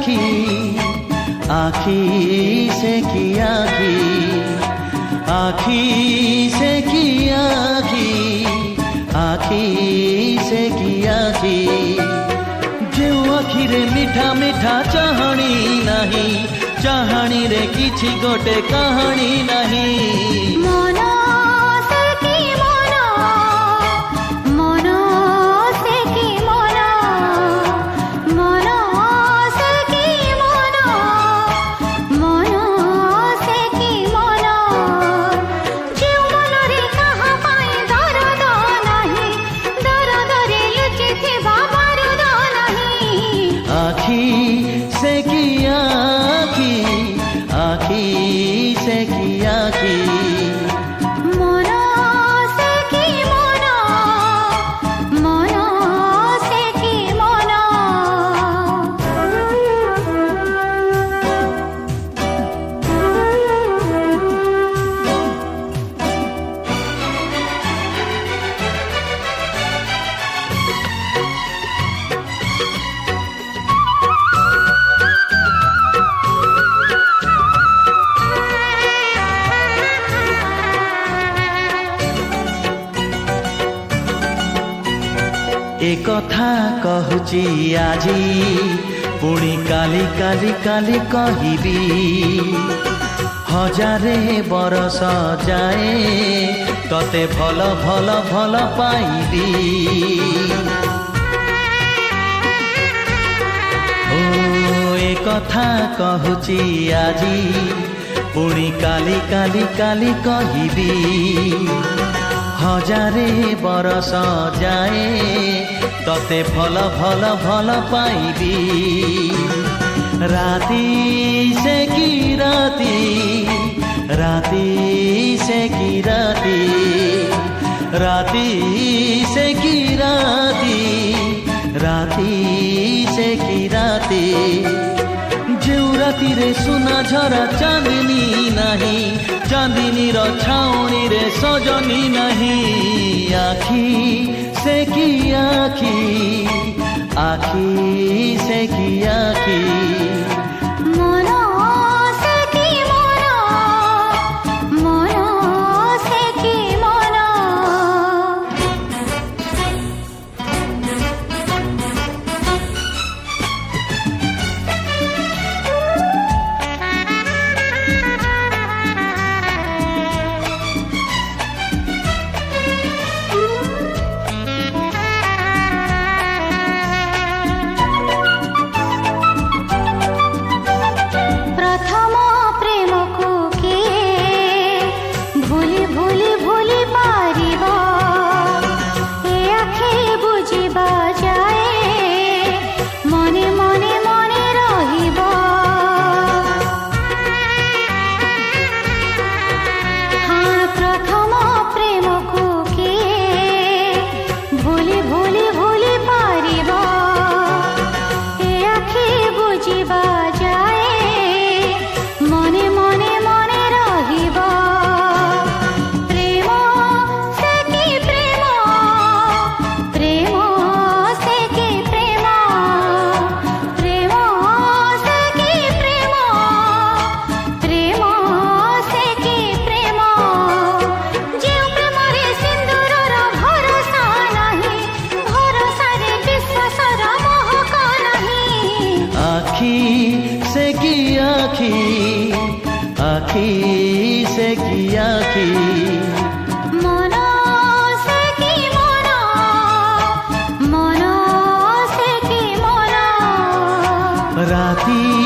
आखी आखी से की आखी आखी से की आखी आखी से की आखी जो आखि रे मिठा मिठा चाहणी नहीं चाहणी रे किछि गोटे कहानी नहीं आखी से की आखी आखी से की आखी एक कथा कहूची आजी पुणी काली काली काली कहिबी हजारे बरस जाए तते भल भल भल पाइबी ओ एक कथा कहूची आजी पुणी काली काली काली कहिबी हजारे बरस जाए तते भल भल भल पाइबी राती से की राती राती से की राती राती से की राती राती से की राती जो राती रे सुना झरा चांदनी नहीं चांदनी रो छाउनी रे सजनी नहीं आखी से की आखी आखी से की आखी आखी से की आखी आखी से की आखी मनो से की मनो मनो से की मनो राती